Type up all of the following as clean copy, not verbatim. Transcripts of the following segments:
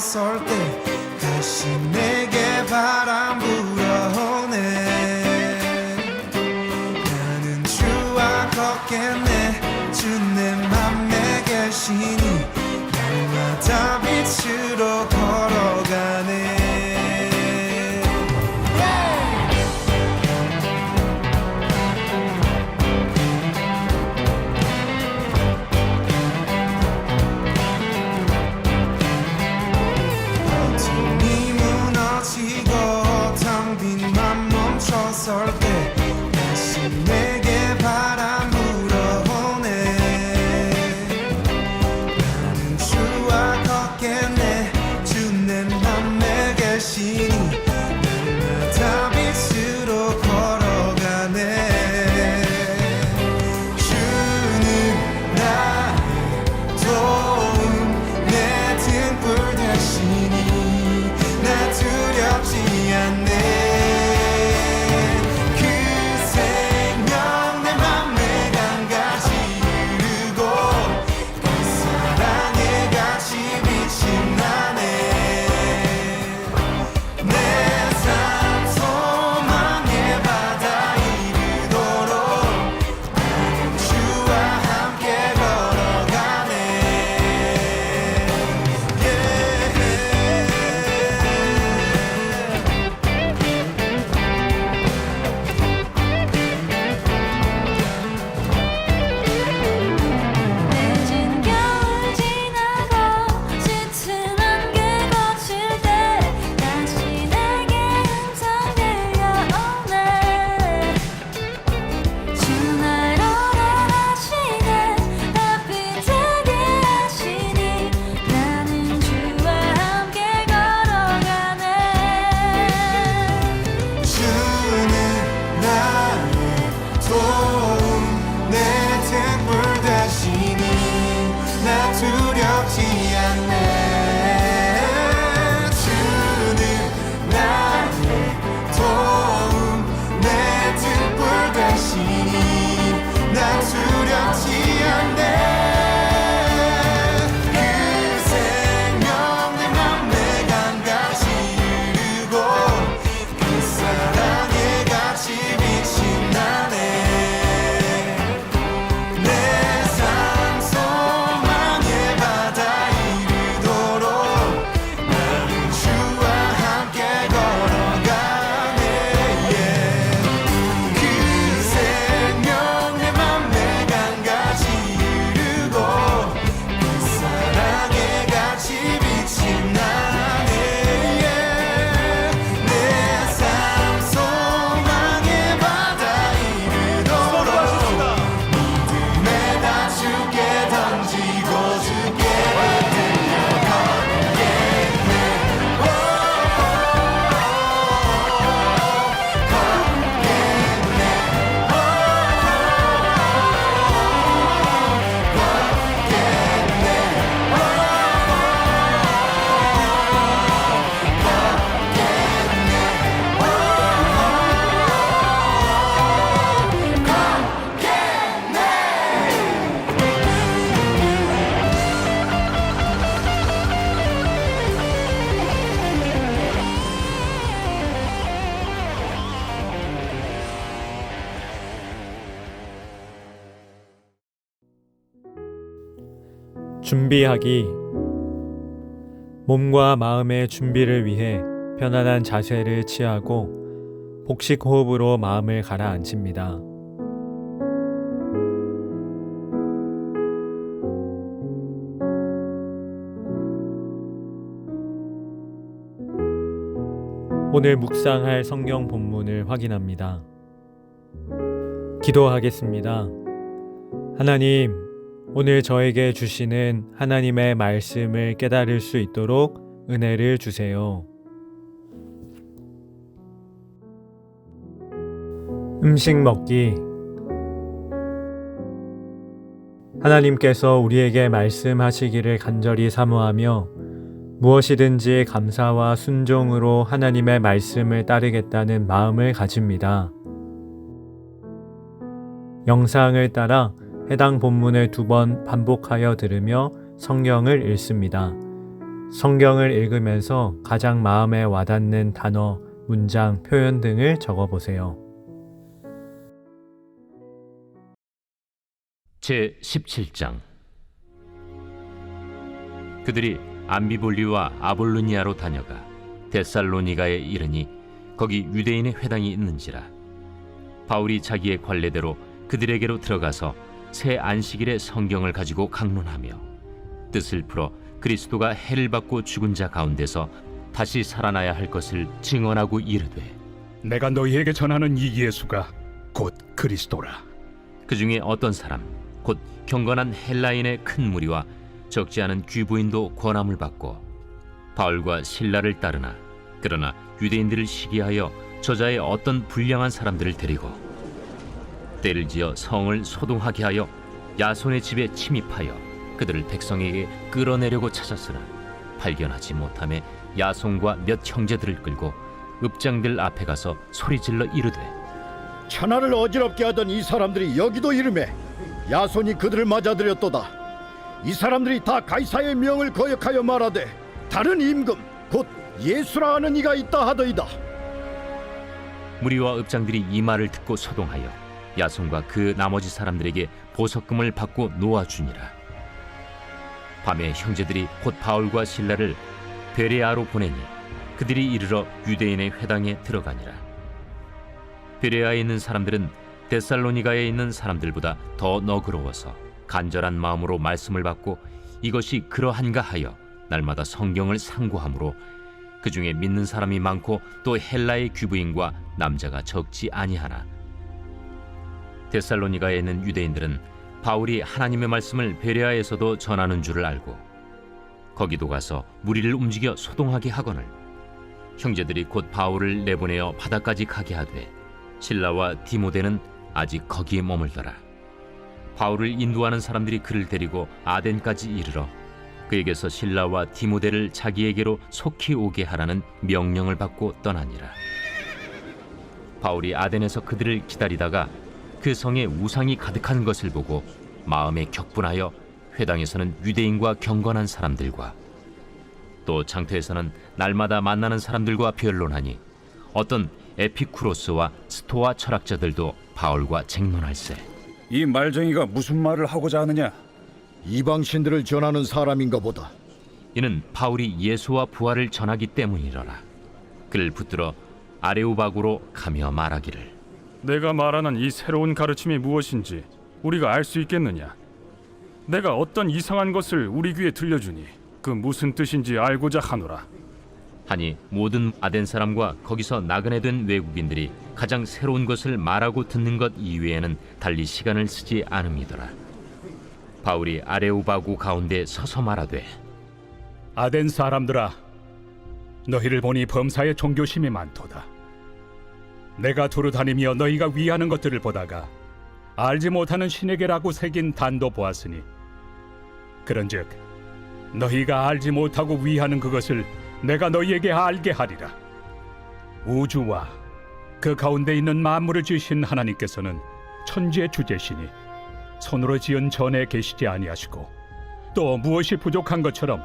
멈춰설 때 다시 내게 바람 불어오네. 나는 주와 걷겠네. 주 내 맘에 계시니 날마다 빛으로 걸어가네. 버튼이 무너지고 텅 빈 맘 멈춰설 때 다시 내게 바람 불어오네. 나는 주와 걷겠네. 주 내 맘에 계시니 날마다 빛으로 걸어가네. 주는 나의 도움, 내 등불 되시니 나 두렵지 않네. 그 생명 내 맘에 강같이 흐르고 그 사랑에 같이 빛이 나네. 내 삶 소망의 바다에 이르도록 나는 주와 함께 걸어가네. 늦은 겨울 지나고 짙은 안개 거칠 때 다시 내게 음성 들려오네. 주 날 오라하시네. 앞이 되게 하시니 나는 주와 함께 걸어가네. 주는 나의 도움, 내 등불 되시니 나 두렵지 않네. 주는 나의 도움, 내 등불 되시니 나 두렵지 않네. 그 생명 내 맘에 강같이 흐르고 그 사랑에 같이 빛이 나네. 내 삶 소망의 바다에 이르도록 나는 주와 함께 걸어가네. 그 생명 내 맘에 강같이 흐르고 그 사랑에 같이 빛이 나네. 내 삶 소망의 바다에 이르도록 믿음에다 주께 던지고 주께 받들려 걷겠네. 준비하기. 몸과 마음의 준비를 위해 편안한 자세를 취하고 복식 호흡으로 마음을 가라앉힙니다. 오늘 묵상할 성경 본문을 확인합니다. 기도하겠습니다. 하나님, 오늘 저에게 주시는 하나님의 말씀을 깨달을 수 있도록 은혜를 주세요. 음식 먹기. 하나님께서 우리에게 말씀하시기를 간절히 사모하며 무엇이든지 감사와 순종으로 하나님의 말씀을 따르겠다는 마음을 가집니다. 영상을 따라 해당 본문을 2번 반복하여 들으며 성경을 읽습니다. 성경을 읽으면서 가장 마음에 와닿는 단어, 문장, 표현 등을 적어보세요. 제17장 그들이 암비볼리와 아볼로니아로 다녀가 데살로니가에 이르니 거기 유대인의 회당이 있는지라. 바울이 자기의 관례대로 그들에게로 들어가서 새 안식일에 성경을 가지고 강론하며 뜻을 풀어 그리스도가 해를 받고 죽은 자 가운데서 다시 살아나야 할 것을 증언하고 이르되, 내가 너희에게 전하는 이 예수가 곧 그리스도라. 그 중에 어떤 사람 곧 경건한 헬라인의 큰 무리와 적지 않은 귀부인도 권함을 받고 바울과 실라를 따르나, 그러나 유대인들을 시기하여 저자의 어떤 불량한 사람들을 데리고 때를 지어 성을 소동하게 하여 야손의 집에 침입하여 그들을 백성에게 끌어내려고 찾았으나 발견하지 못하매 야손과 몇 형제들을 끌고 읍장들 앞에 가서 소리질러 이르되, 천하를 어지럽게 하던 이 사람들이 여기도 이르매 야손이 그들을 맞아들였도다. 이 사람들이 다 가이사의 명을 거역하여 말하되 다른 임금 곧 예수라 하는 이가 있다 하더이다. 무리와 읍장들이 이 말을 듣고 소동하여 야손과 그 나머지 사람들에게 보석금을 받고 놓아주니라. 밤에 형제들이 곧 바울과 실라를 베레아로 보내니 그들이 이르러 유대인의 회당에 들어가니라. 베레아에 있는 사람들은 데살로니가에 있는 사람들보다 더 너그러워서 간절한 마음으로 말씀을 받고 이것이 그러한가 하여 날마다 성경을 상고하므로 그 중에 믿는 사람이 많고 또 헬라의 귀부인과 남자가 적지 아니하나, 데살로니가에 있는 유대인들은 바울이 하나님의 말씀을 베레아에서도 전하는 줄을 알고 거기도 가서 무리를 움직여 소동하게 하거늘 형제들이 곧 바울을 내보내어 바다까지 가게 하되 실라와 디모데는 아직 거기에 머물더라. 바울을 인도하는 사람들이 그를 데리고 아덴까지 이르러 그에게서 실라와 디모데를 자기에게로 속히 오게 하라는 명령을 받고 떠나니라. 바울이 아덴에서 그들을 기다리다가 그 성에 우상이 가득한 것을 보고 마음에 격분하여 회당에서는 유대인과 경건한 사람들과 또 장터에서는 날마다 만나는 사람들과 변론하니 어떤 에피쿠로스와 스토아 철학자들도 바울과 쟁론할세. 이 말쟁이가 무슨 말을 하고자 하느냐? 이방 신들을 전하는 사람인가 보다. 이는 바울이 예수와 부활을 전하기 때문이로라. 그를 붙들어 아레오바구로 가며 말하기를, 내가 말하는 이 새로운 가르침이 무엇인지 우리가 알 수 있겠느냐? 내가 어떤 이상한 것을 우리 귀에 들려주니 그 무슨 뜻인지 알고자 하노라. 하니 모든 아덴 사람과 거기서 나그네 된 외국인들이 가장 새로운 것을 말하고 듣는 것 이외에는 달리 시간을 쓰지 않음이더라. 바울이 아레오바구 가운데 서서 말하되, 아덴 사람들아, 너희를 보니 범사에 종교심이 많도다. 내가 두루 다니며 너희가 위하는 것들을 보다가 알지 못하는 신에게라고 새긴 단도 보았으니 그런즉 너희가 알지 못하고 위하는 그것을 내가 너희에게 알게 하리라. 우주와 그 가운데 있는 만물을 지으신 하나님께서는 천지의 주제시니 손으로 지은 전에 계시지 아니하시고 또 무엇이 부족한 것처럼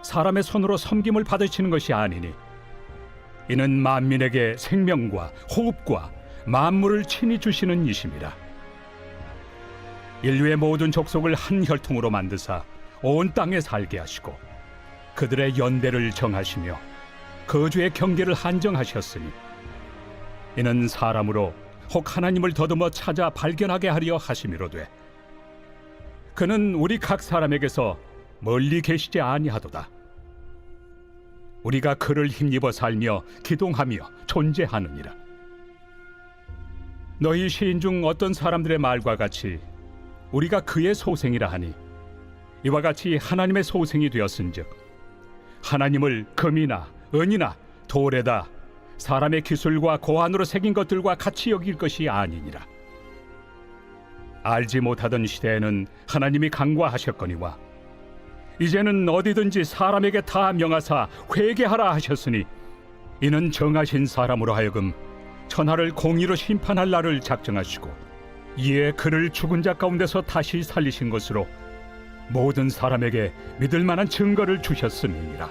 사람의 손으로 섬김을 받으시는 것이 아니니 이는 만민에게 생명과 호흡과 만물을 친히 주시는 이심이라. 인류의 모든 족속을 한 혈통으로 만드사 온 땅에 살게 하시고 그들의 연대를 정하시며 거주의 경계를 한정하셨으니 이는 사람으로 혹 하나님을 더듬어 찾아 발견하게 하려 하심이로되 그는 우리 각 사람에게서 멀리 계시지 아니하도다. 우리가 그를 힘입어 살며 기동하며 존재하느니라. 너희 시인 중 어떤 사람들의 말과 같이 우리가 그의 소생이라 하니 이와 같이 하나님의 소생이 되었은즉 하나님을 금이나 은이나 돌에다 사람의 기술과 고안으로 새긴 것들과 같이 여길 것이 아니니라. 알지 못하던 시대에는 하나님이 간과하셨거니와 이제는 어디든지 사람에게 다 명하사 회개하라 하셨으니 이는 정하신 사람으로 하여금 천하를 공의로 심판할 날을 작정하시고 이에 그를 죽은 자 가운데서 다시 살리신 것으로 모든 사람에게 믿을 만한 증거를 주셨음이니라.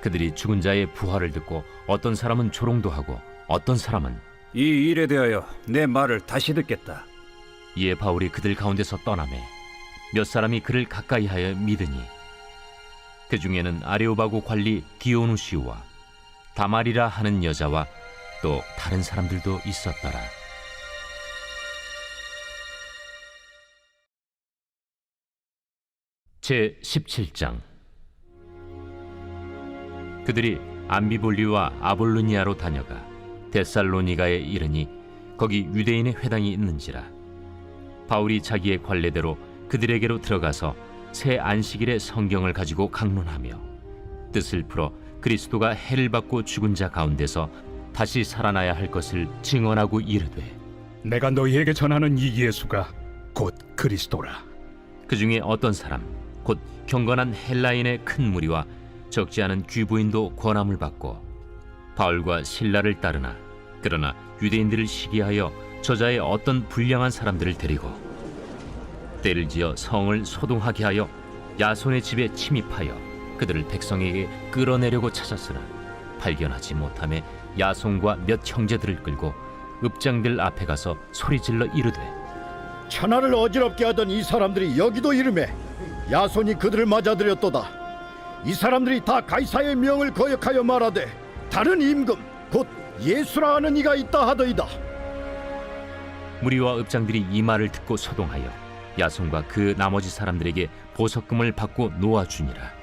그들이 죽은 자의 부활을 듣고 어떤 사람은 조롱도 하고 어떤 사람은 이 일에 대하여 내 말을 다시 듣겠다. 이에 바울이 그들 가운데서 떠나매 몇 사람이 그를 가까이하여 믿으니 그 중에는 아레오바고 관리 디오누시오와 다말이라 하는 여자와 또 다른 사람들도 있었더라. 제 17장. 그들이 암비볼리와 아볼로니아로 다녀가 데살로니가에 이르니 거기 유대인의 회당이 있는지라. 바울이 자기의 관례대로 그들에게로 들어가서 새 안식일에 성경을 가지고 강론하며 뜻을 풀어 그리스도가 해를 받고 죽은 자 가운데서 다시 살아나야 할 것을 증언하고 이르되, 내가 너희에게 전하는 이 예수가 곧 그리스도라. 그 중에 어떤 사람 곧 경건한 헬라인의 큰 무리와 적지 않은 귀부인도 권함을 받고 바울과 실라를 따르나, 그러나 유대인들을 시기하여 저자의 어떤 불량한 사람들을 데리고 때를 지어 성을 소동하게 하여 야손의 집에 침입하여 그들을 백성에게 끌어내려고 찾았으나 발견하지 못하매 야손과 몇 형제들을 끌고 읍장들 앞에 가서 소리질러 이르되, 천하를 어지럽게 하던 이 사람들이 여기도 이르매 야손이 그들을 맞아들였도다. 이 사람들이 다 가이사의 명을 거역하여 말하되 다른 임금 곧 예수라 하는 이가 있다 하더이다. 무리와 읍장들이 이 말을 듣고 소동하여 야손과 그 나머지 사람들에게 보석금을 받고 놓아주니라.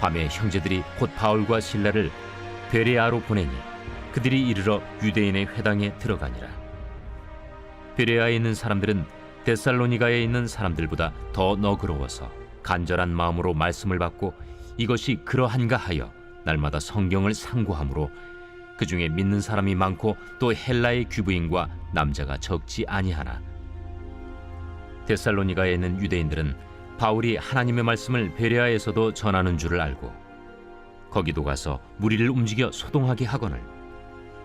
밤에 형제들이 곧 바울과 실라를 베레아로 보내니 그들이 이르러 유대인의 회당에 들어가니라. 베레아에 있는 사람들은 데살로니가에 있는 사람들보다 더 너그러워서 간절한 마음으로 말씀을 받고 이것이 그러한가 하여 날마다 성경을 상고하므로 그 중에 믿는 사람이 많고 또 헬라의 귀부인과 남자가 적지 아니하나, 데살로니가에 있는 유대인들은 바울이 하나님의 말씀을 베레아에서도 전하는 줄을 알고 거기도 가서 무리를 움직여 소동하게 하거늘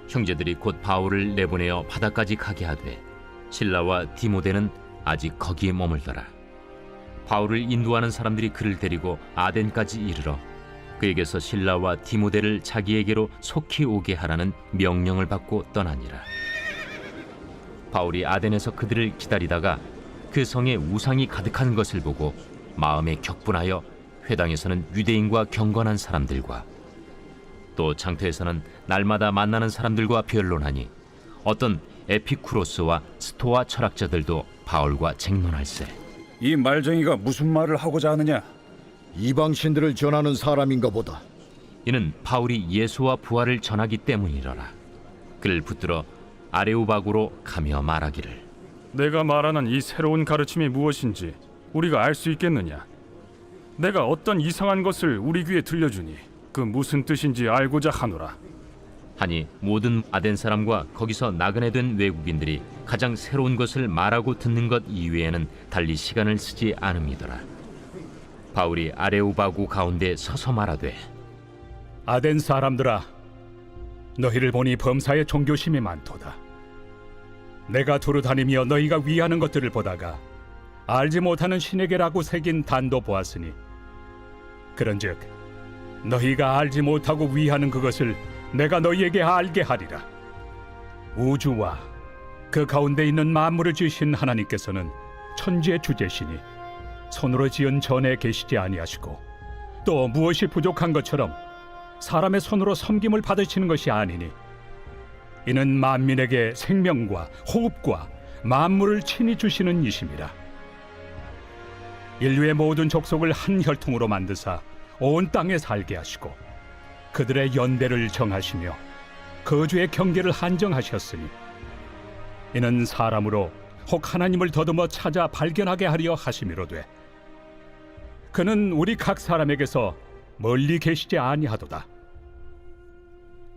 형제들이 곧 바울을 내보내어 바다까지 가게 하되 실라와 디모데는 아직 거기에 머물더라. 바울을 인도하는 사람들이 그를 데리고 아덴까지 이르러 그에게서 실라와 디모데를 자기에게로 속히 오게 하라는 명령을 받고 떠나니라. 바울이 아덴에서 그들을 기다리다가 그 성에 우상이 가득한 것을 보고 마음에 격분하여 회당에서는 유대인과 경건한 사람들과 또 장터에서는 날마다 만나는 사람들과 변론하니 어떤 에피쿠로스와 스토아 철학자들도 바울과 쟁론할세. 이 말쟁이가 무슨 말을 하고자 하느냐? 이방신들을 전하는 사람인가 보다. 이는 바울이 예수와 부활을 전하기 때문이로라. 그를 붙들어 아레오바고로 가며 말하기를, 내가 말하는 이 새로운 가르침이 무엇인지 우리가 알 수 있겠느냐? 내가 어떤 이상한 것을 우리 귀에 들려주니 그 무슨 뜻인지 알고자 하노라. 하니 모든 아덴 사람과 거기서 나그네 된 외국인들이 가장 새로운 것을 말하고 듣는 것 이외에는 달리 시간을 쓰지 않음이더라. 바울이 아레오바고 가운데 서서 말하되, 아덴 사람들아, 너희를 보니 범사에 종교심이 많도다. 내가 두루 다니며 너희가 위하는 것들을 보다가 알지 못하는 신에게라고 새긴 단도 보았으니 그런즉 너희가 알지 못하고 위하는 그것을 내가 너희에게 알게 하리라. 우주와 그 가운데 있는 만물을 지으신 하나님께서는 천지의 주제시니 손으로 지은 전에 계시지 아니하시고 또 무엇이 부족한 것처럼 사람의 손으로 섬김을 받으시는 것이 아니니 이는 만민에게 생명과 호흡과 만물을 친히 주시는 이심이라. 인류의 모든 족속을 한 혈통으로 만드사 온 땅에 살게 하시고 그들의 연대를 정하시며 거주의 경계를 한정하셨으니 이는 사람으로 혹 하나님을 더듬어 찾아 발견하게 하려 하심이로되 그는 우리 각 사람에게서 멀리 계시지 아니하도다.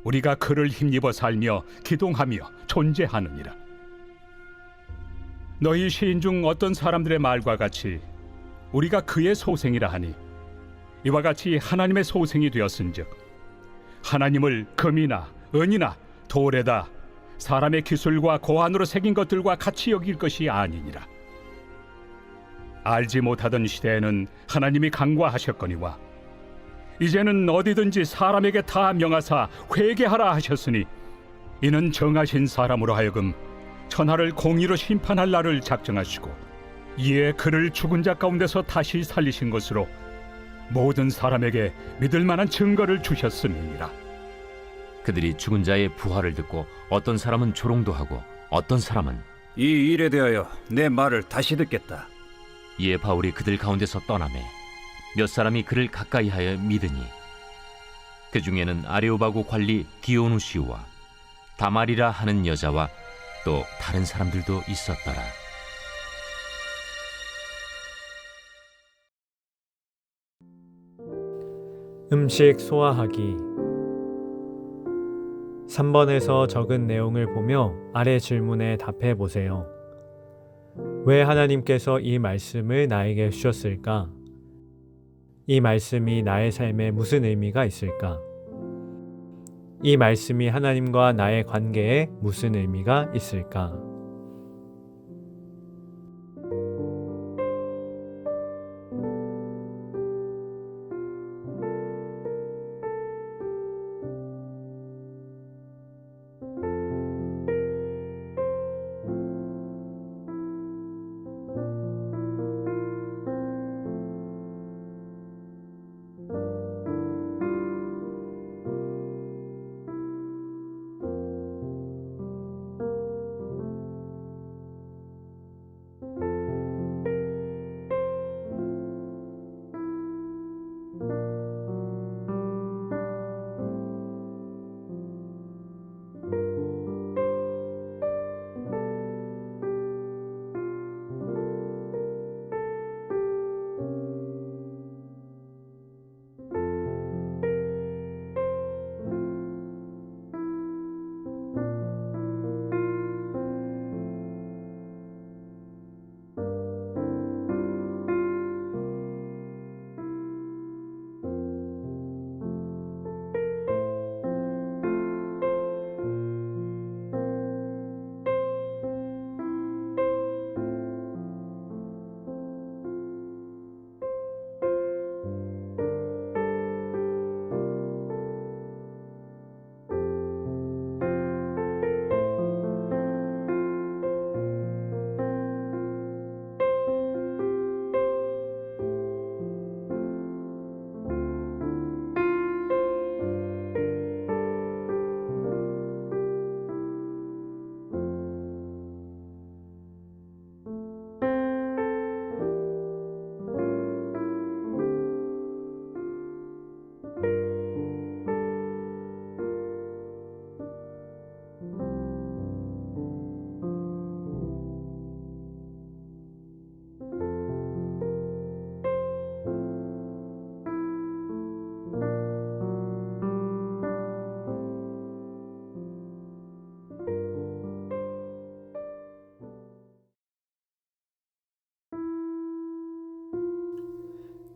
우리가 그를 힘입어 살며 기동하며 존재하느니라. 너희 시인 중 어떤 사람들의 말과 같이 우리가 그의 소생이라 하니 이와 같이 하나님의 소생이 되었은즉 하나님을 금이나 은이나 돌에다 사람의 기술과 고안으로 새긴 것들과 같이 여길 것이 아니니라. 알지 못하던 시대에는 하나님이 강구하셨거니와 이제는 어디든지 사람에게 다 명하사 회개하라 하셨으니 이는 정하신 사람으로 하여금 천하를 공의로 심판할 날을 작정하시고 이에 그를 죽은 자 가운데서 다시 살리신 것으로 모든 사람에게 믿을 만한 증거를 주셨음이니라. 그들이 죽은 자의 부활을 듣고 어떤 사람은 조롱도 하고 어떤 사람은 이 일에 대하여 내 말을 다시 듣겠다. 이에 바울이 그들 가운데서 떠나매 몇 사람이 그를 가까이하여 믿으니 그 중에는 아레오바고 관리 디오누시우와 다말이라 하는 여자와 또 다른 사람들도 있었더라. 음식 소화하기 3번에서 적은 내용을 보며 아래 질문에 답해 보세요. 왜 하나님께서 이 말씀을 나에게 주셨을까? 이 말씀이 나의 삶에 무슨 의미가 있을까? 이 말씀이 하나님과 나의 관계에 무슨 의미가 있을까?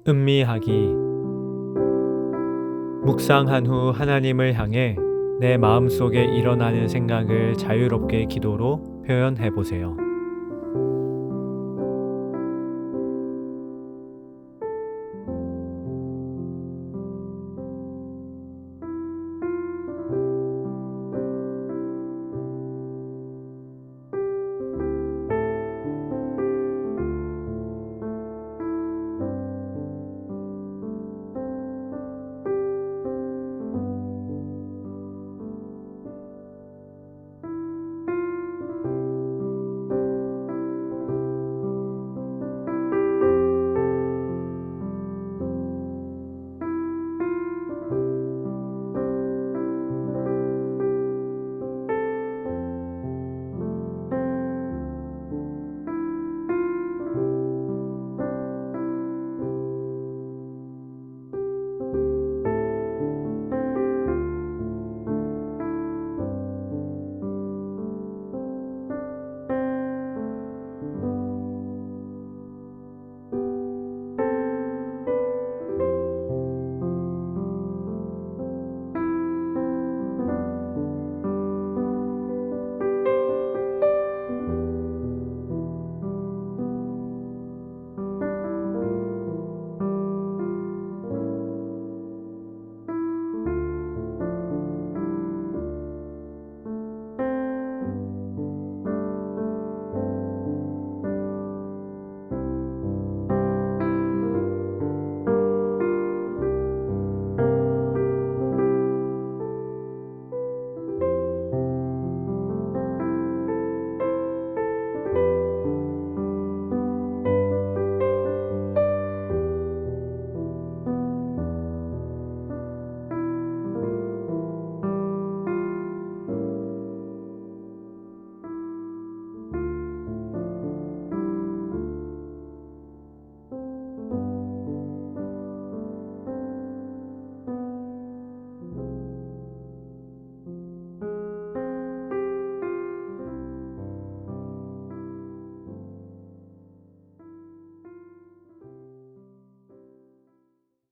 음미하기 묵상한 후 하나님을 향해 내 마음속에 일어나는 생각을 자유롭게 기도로 표현해 보세요.